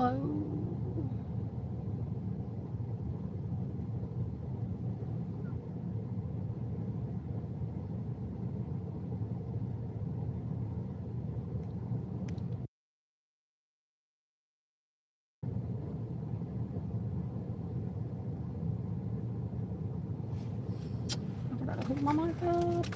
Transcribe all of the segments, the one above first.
Hello. I forgot to hook my mic up.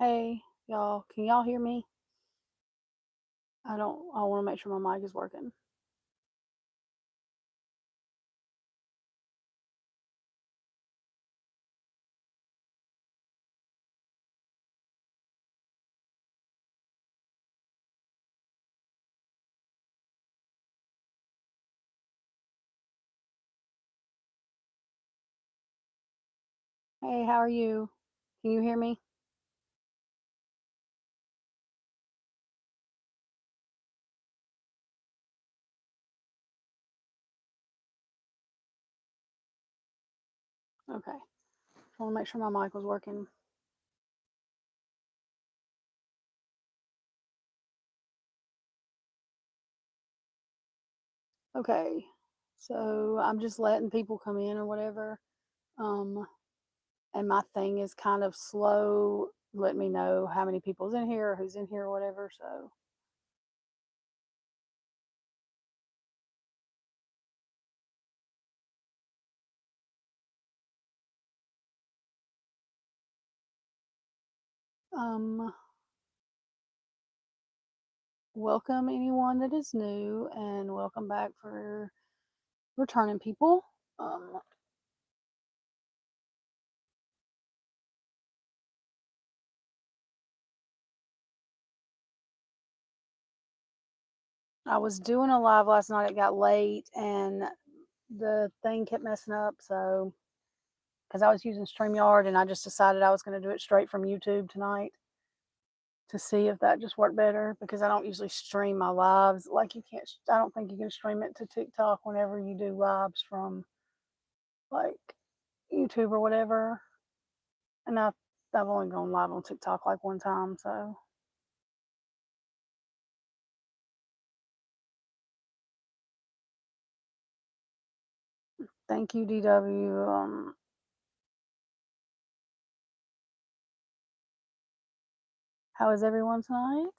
Hey, y'all. Can y'all hear me? I want to make sure my mic is working. Hey, how are you? Can you hear me? Okay. I want to make sure my mic was working. Okay. So I'm just letting people come in or whatever. And my thing is kind of slow. Let me know how many people's in here or who's in here or whatever. So um welcome anyone that is new and welcome back for returning people. Um I was doing a live last night, it got late and the thing kept messing up, so because I was using StreamYard and I just decided I was going to do it straight from YouTube tonight to see if that just worked better because I don't usually stream my lives. Like you can't, I don't think you can stream it to TikTok whenever you do lives from like YouTube or whatever. And I've only gone live on TikTok like one time, so thank you, DW. How is everyone tonight?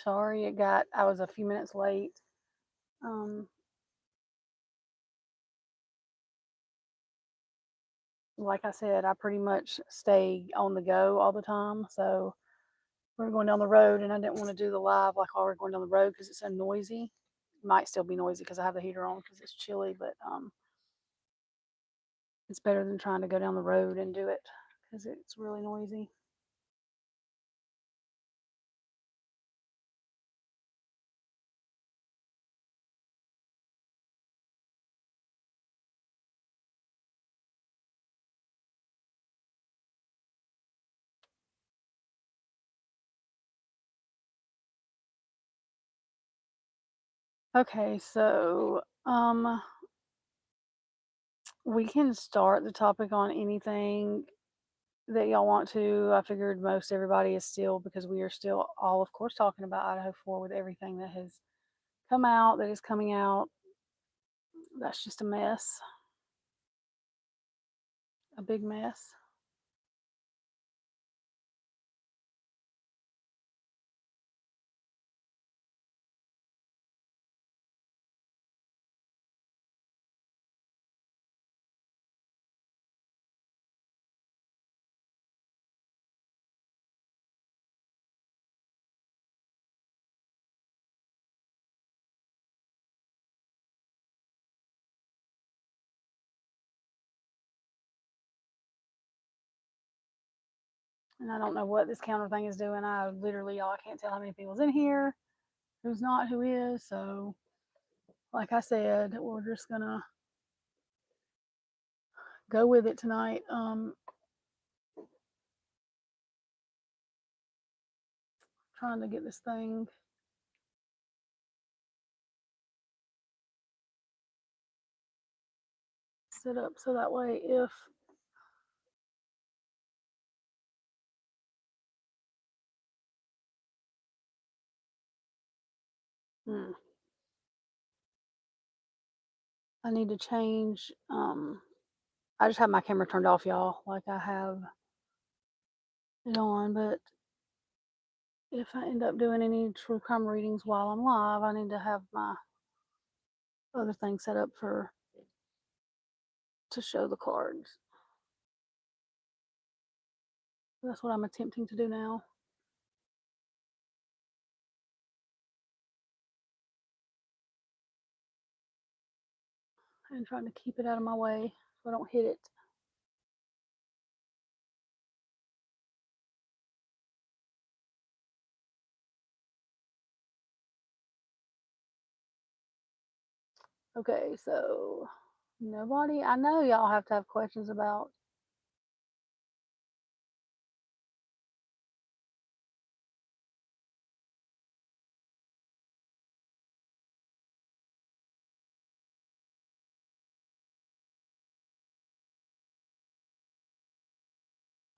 Sorry, I was a few minutes late. Um, like I said, I pretty much stay on the go all the time. So we're going down the road, and I didn't want to do the live like while we're going down the road because it's so noisy. It might still be noisy because I have the heater on because it's chilly, but it's better than trying to go down the road and do it because it's really noisy. Okay, so we can start the topic on anything that y'all want to. I figured most everybody is still, because we are still all, of course, talking about Idaho 4 with everything that has come out, that is coming out. That's just a mess, a big mess. And I don't know what this counter thing is doing. I literally, y'all, I can't tell how many people's in here, who's not, who is. So, like I said, we're just gonna go with it tonight. Trying to get this thing set up so that way if hmm, I need to change. I just have my camera turned off, y'all. Like I have it on, but if I end up doing any true crime readings while I'm live, I need to have my other thing set up for to show the cards. That's what I'm attempting to do now. And trying to keep it out of my way so I don't hit it. Okay, so nobody, I know y'all have to have questions about.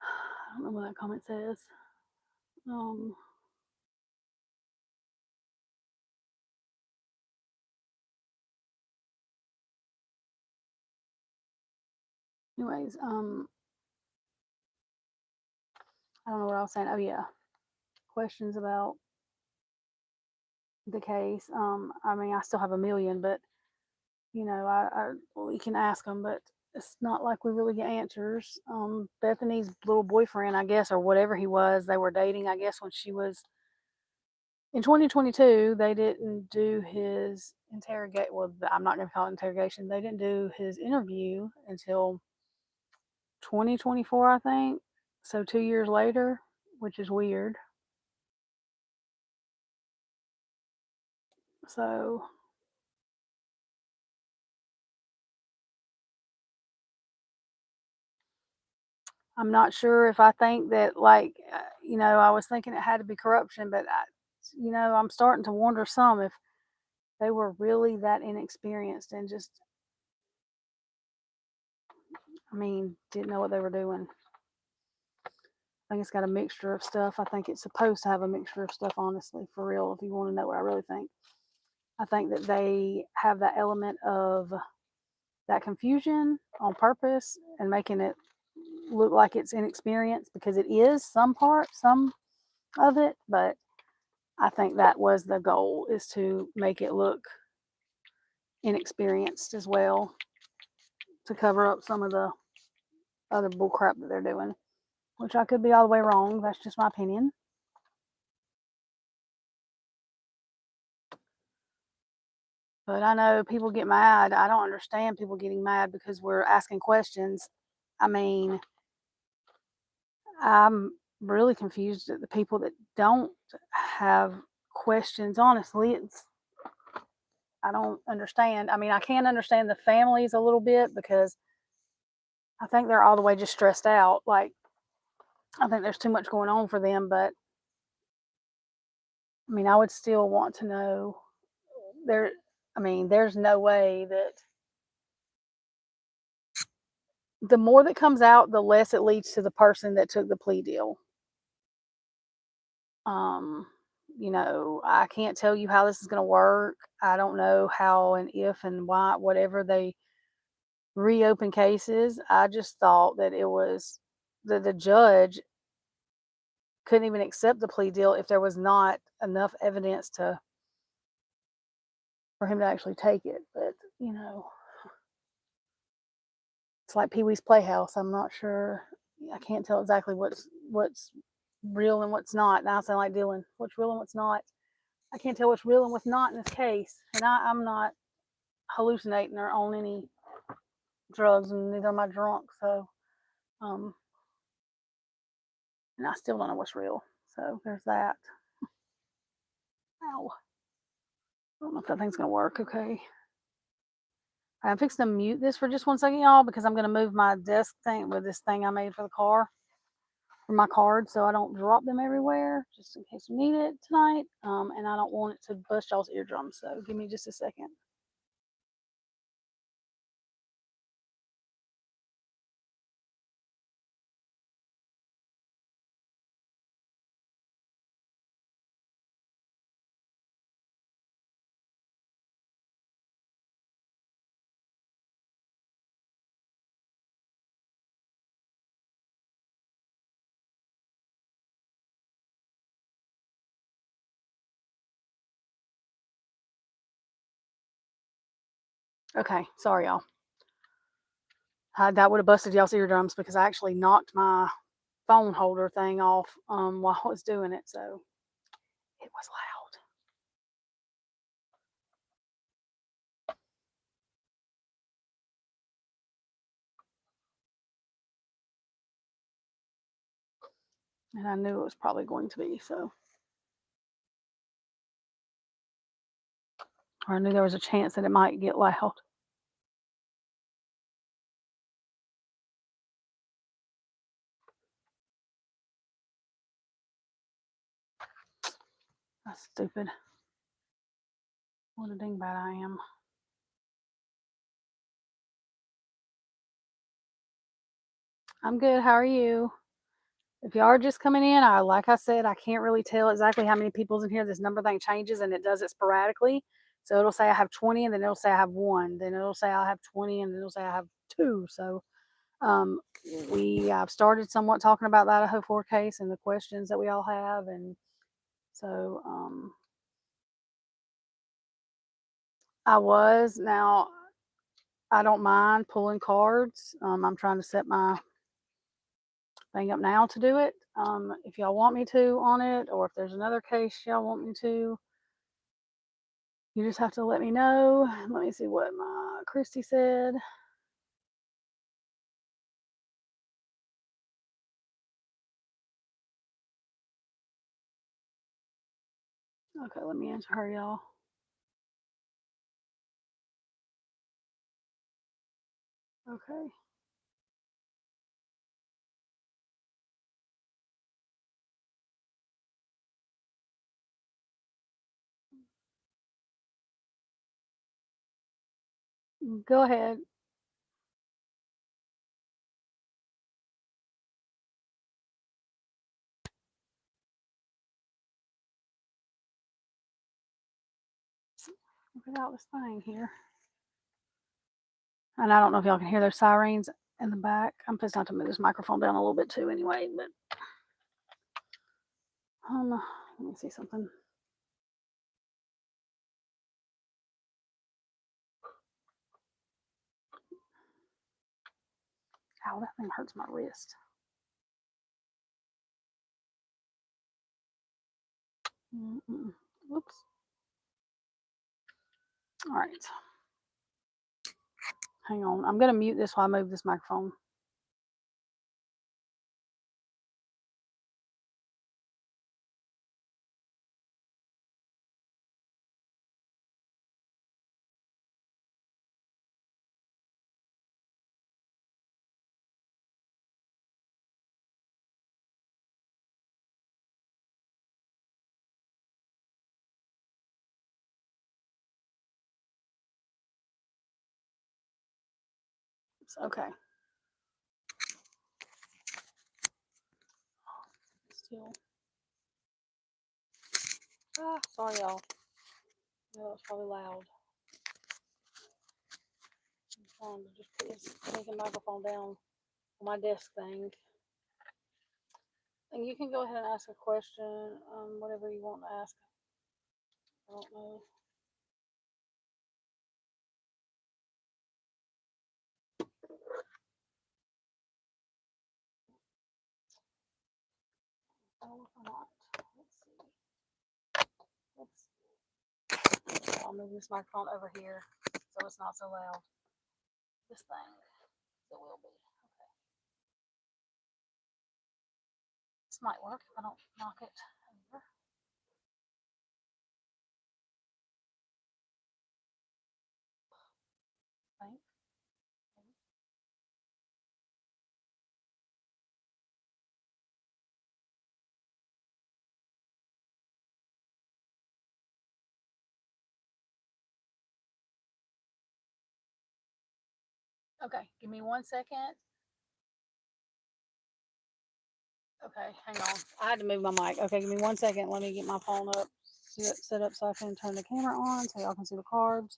I don't know what that comment says. Um, anyways, I don't know what I was saying. Oh yeah, questions about the case. I mean, I still have a million, but we can ask them, but it's not like we really get answers. Bethany's little boyfriend, I guess, or whatever he was, they were dating, I guess, when she was in 2022. They didn't do his interrogate. Well, I'm not going to call it interrogation. They didn't do his interview until 2024, I think. So 2 years later, which is weird. So I'm not sure if I think that, like, I was thinking it had to be corruption, but I'm starting to wonder some if they were really that inexperienced and just, I mean, didn't know what they were doing. I think it's got a mixture of stuff. I think it's supposed to have a mixture of stuff, honestly, for real, if you want to know what I really think. I think that they have that element of that confusion on purpose and making it look like it's inexperienced, because it is some of it, but I think that was the goal, is to make it look inexperienced as well, to cover up some of the other bullcrap that they're doing, which I could be all the way wrong. That's just my opinion. But I know people get mad. I don't understand people getting mad because we're asking questions. I mean, I'm really confused at the people that don't have questions. Honestly, I don't understand. I mean, I can understand the families a little bit because I think they're all the way just stressed out. Like, I think there's too much going on for them. But I mean, I would still want to know there. I mean, there's no way that the more that comes out, the less it leads to the person that took the plea deal. Um, I can't tell you how this is going to work. I don't know how and if and why, whatever they reopen cases. I just thought that it was the judge couldn't even accept the plea deal if there was not enough evidence to for him to actually take it. But it's like Pee Wee's Playhouse. I'm not sure. I can't tell exactly what's real and what's not. Now I sound like Dylan. What's real and what's not. I can't tell what's real and what's not in this case. And I'm not hallucinating or on any drugs, and neither am I drunk. So, um, and I still don't know what's real. So there's that. Ow. I don't know if that thing's gonna work. Okay. I'm fixing to mute this for just 1 second, y'all, because I'm gonna move my desk thing with this thing I made for the car for my cards, so I don't drop them everywhere, just in case we need it tonight. And I don't want it to bust y'all's eardrums. So give me just a second. Okay, sorry, y'all. That would have busted y'all's eardrums because I actually knocked my phone holder thing off while I was doing it, so it was loud. And I knew it was probably going to be, so. Or I knew there was a chance that it might get loud. That's stupid. What a dingbat I am. I'm good. How are you? If you are just coming in, like I said, I can't really tell exactly how many people's in here. This number thing changes and it does it sporadically. So it'll say I have 20 and then it'll say I have 1. Then it'll say I have 20 and then it'll say I have 2. So um, I've started somewhat talking about the Idaho 4 case and the questions that we all have. And so now I don't mind pulling cards. I'm trying to set my thing up now to do it. If y'all want me to on it, or if there's another case y'all want me to, you just have to let me know. Let me see what my Christy said. Okay, let me answer her, y'all. Okay. Go ahead. Look at all this thing here. And I don't know if y'all can hear those sirens in the back. I'm just not to move this microphone down a little bit too anyway, but let me see something. Ow, that thing hurts my wrist. Whoops. All right. Hang on. I'm going to mute this while I move this microphone. Okay. Still. Sorry, y'all. That was probably loud. I'm trying to just put this stinking microphone down on my desk thing. And you can go ahead and ask a question, whatever you want to ask. I don't know. Oh, not. Let's see. I'll move this microphone over here so it's not so loud. This thing. It will be. Okay. This might work if I don't knock it over. Think. Okay, give me 1 second. Okay, hang on. I had to move my mic. Okay, give me 1 second. Let me get my phone up, set up so I can turn the camera on so y'all can see the carbs.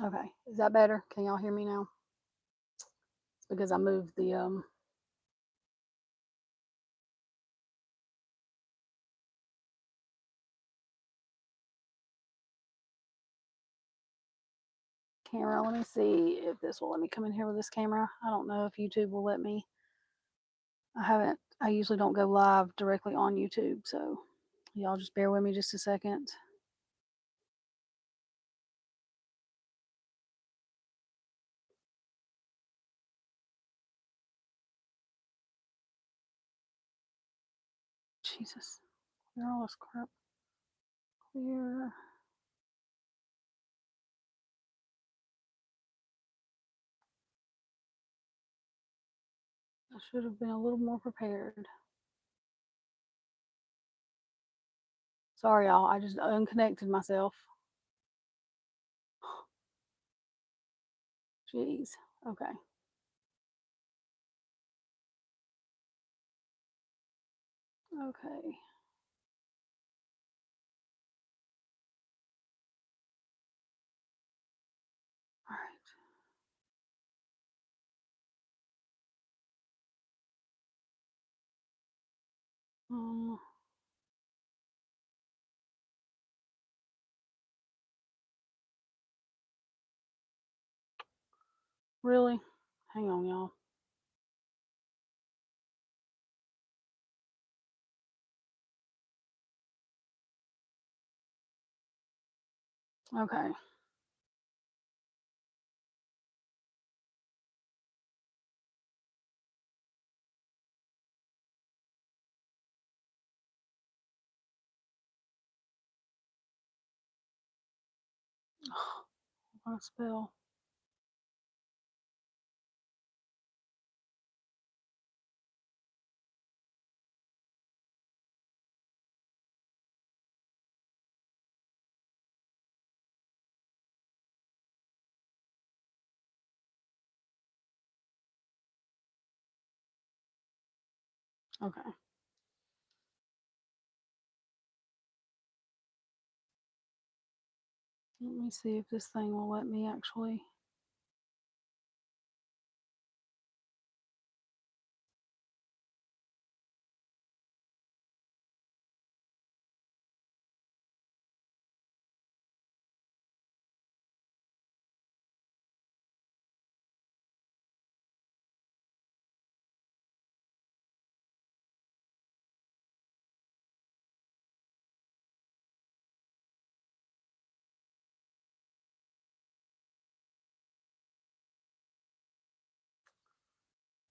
Okay, is that better? Can y'all hear me now? It's because I moved the camera. Let me see if this will let me come in here with this camera. I don't know if YouTube will let me. I usually don't go live directly on YouTube, so y'all just bear with me just a second. Jesus, clear all this crap. Clear. I should have been a little more prepared. Sorry, y'all. I just unconnected myself. Jeez. Okay. Okay. All right. Really? Hang on, y'all. Okay. What a spell. Okay. Let me see if this thing will let me actually.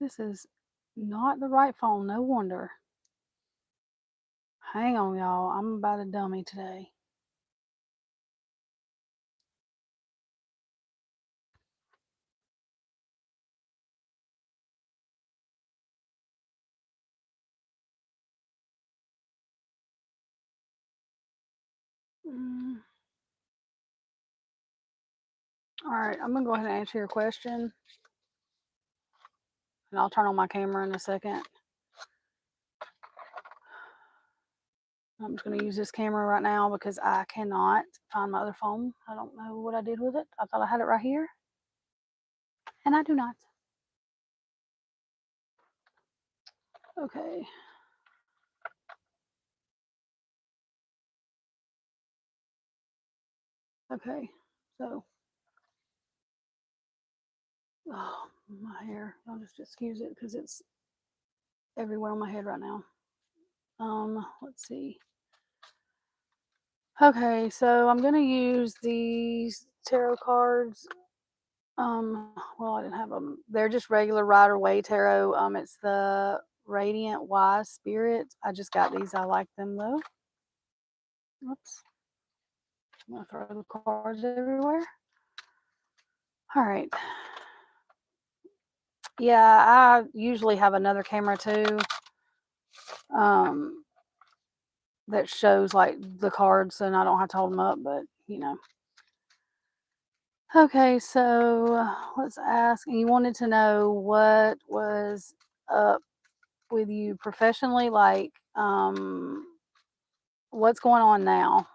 This is not the right phone, no wonder. Hang on, y'all. I'm about a dummy today. Mm. All right, I'm gonna go ahead and answer your question, and I'll turn on my camera in a second. I'm just gonna use this camera right now because I cannot find my other phone. I don't know what I did with it. I thought I had it right here, and I do not. Okay. Okay. So, oh, my hair. I'll just excuse it because it's everywhere on my head right now. Let's see. Okay, so I'm gonna use these tarot cards. Well, I didn't have them. They're just regular Rider Waite tarot. It's the Radiant Wise Spirit. I just got these. I like them though. Oops. I'm gonna throw the cards everywhere. All right. Yeah, I usually have another camera too. Um, that shows like the cards, and I don't have to hold them up. But you know. Okay, so let's ask. You wanted to know what was up with you professionally, like what's going on now?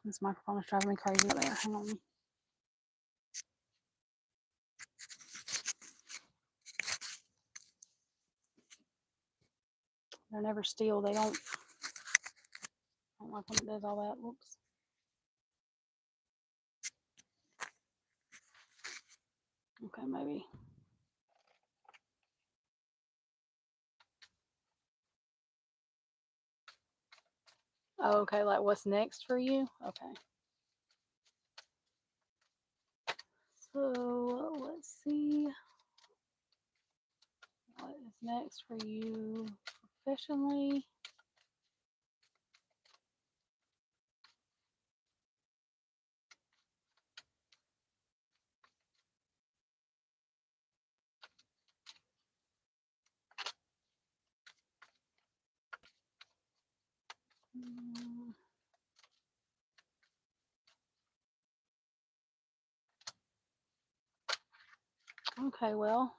This microphone is driving me crazy there. Hang on. They're never still. They don't. I don't like when it does all that. Whoops. Okay, maybe. Oh, okay, like what's next for you? Okay. So let's see what is next for you professionally. Mm, Okay, well,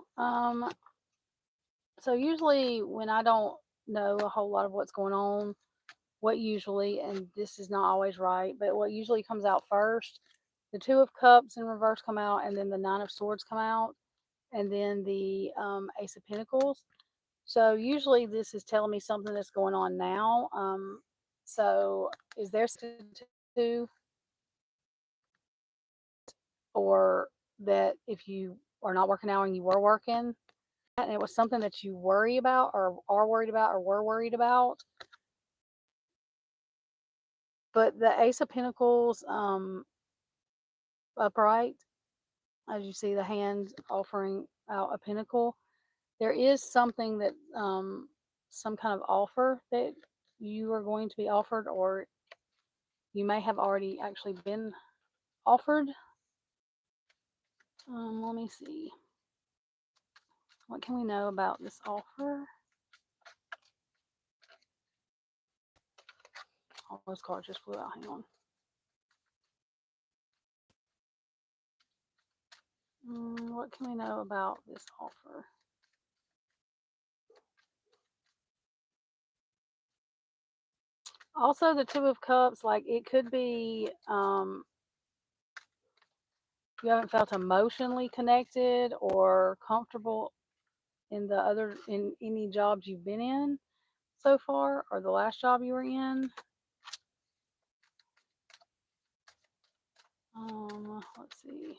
so usually when I don't know a whole lot of what's going on, what usually, and this is not always right, but what usually comes out first, the Two of Cups in reverse come out, and then the Nine of Swords come out, and then the Ace of Pentacles. So usually this is telling me something that's going on now. So is there to, or that if you are not working out and you were working, and it was something that you worry about or are worried about or were worried about. But the Ace of Pentacles upright, as you see the hand offering out a pentacle, there is something that some kind of offer that you are going to be offered, or you may have already actually been offered. Let me see. What can we know about this offer? All those cards just flew out. Hang on. What can we know about this offer? Also, the Two of Cups, like it could be you haven't felt emotionally connected or comfortable in any jobs you've been in so far, or the last job you were in. Let's see.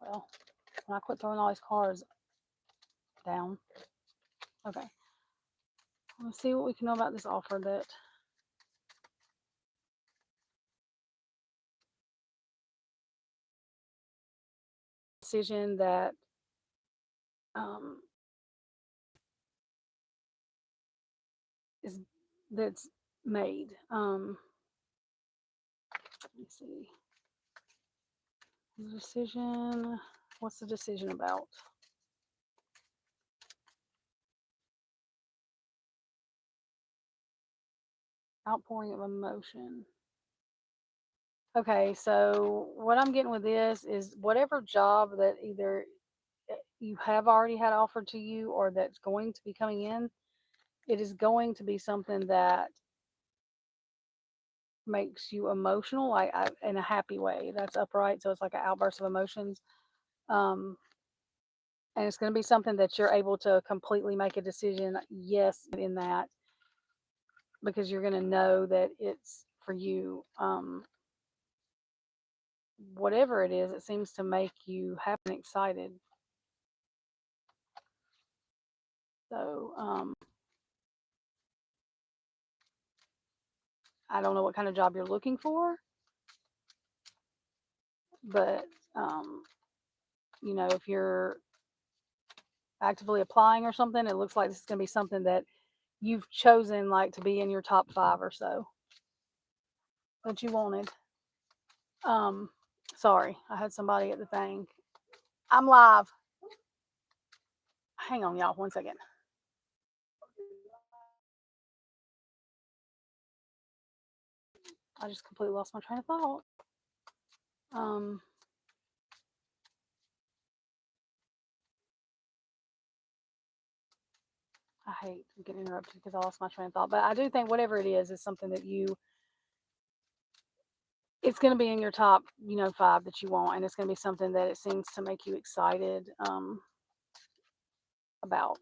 Well, When I quit throwing all these cards down. Okay. Let's see what we can know about this offer that decision that um, is that's made. Let me see. The decision. What's the decision about? Outpouring of emotion. Okay, so what I'm getting with this is whatever job that either you have already had offered to you or that's going to be coming in, it is going to be something that makes you emotional, like in a happy way. That's upright, so it's like an outburst of emotions. Um, and it's going to be something that you're able to completely make a decision, yes, in that, because you're going to know that it's for you. Whatever it is, it seems to make you happy and excited. So I don't know what kind of job you're looking for, but um, if you're actively applying or something, it looks like this is going to be something that you've chosen like to be in your top 5 or so that you wanted. Um, Sorry, I had somebody at the thing. I'm live. Hang on, y'all, one second. I just completely lost my train of thought. Um, I hate getting interrupted because I lost my train of thought, but I do think whatever it is something that it's going to be in your top, 5 that you want, and it's going to be something that it seems to make you excited about.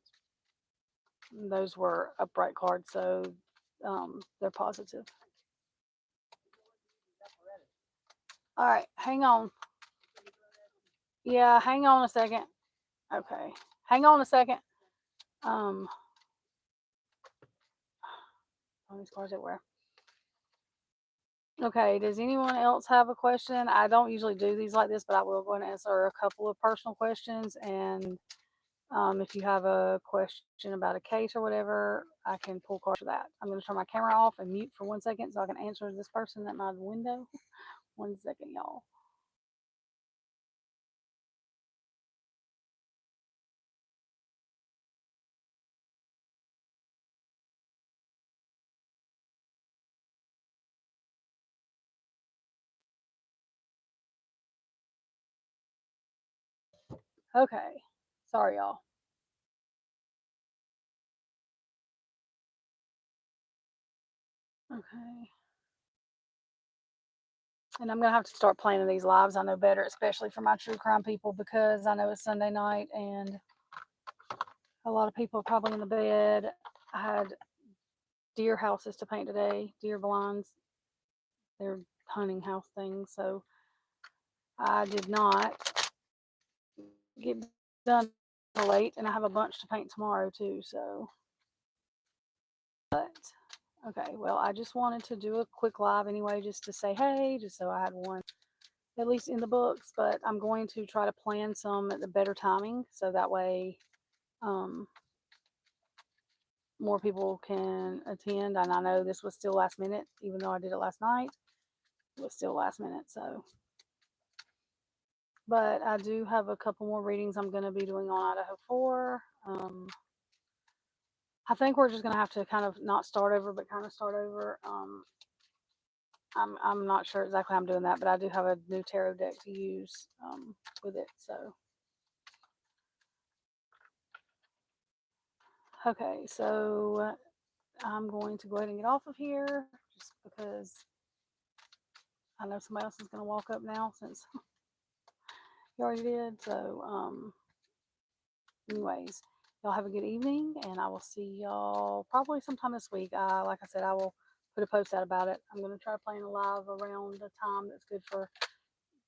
Those were upright cards, so they're positive. All right, hang on. Yeah, hang on a second. Okay, hang on a second. Um, all these cards everywhere. Okay, does anyone else have a question? I don't usually do these like this, but I will go and answer a couple of personal questions. And if you have a question about a case or whatever, I can pull cards for that. I'm going to turn my camera off and mute for 1 second so I can answer this person at my window. 1 second, y'all. Okay, sorry, y'all. Okay. And I'm gonna have to start planning these lives. I know better, especially for my true crime people, because I know it's Sunday night and a lot of people are probably in the bed. I had deer houses to paint today, deer blinds. They're hunting house things, so I did not get done late, and I have a bunch to paint tomorrow too. So, but okay, well, I just wanted to do a quick live anyway, just to say hey, just so I had one at least in the books. But I'm going to try to plan some at the better timing, so that way more people can attend. And I know this was still last minute, even though I did it last night. It was still last minute, so. But I do have a couple more readings I'm going to be doing on Idaho 4. I think we're just going to have to kind of not start over, but kind of start over. I'm not sure exactly how I'm doing that, but I do have a new tarot deck to use with it. So, okay, so I'm going to go ahead and get off of here just because I know somebody else is going to walk up now since you already did. So, anyways, y'all have a good evening, and I will see y'all probably sometime this week. Like I said, I will put a post out about it. I'm going to try playing a live around the time that's good for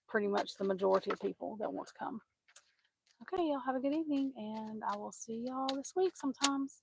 pretty much the majority of people that want to come. Okay, y'all have a good evening, and I will see y'all this week sometimes.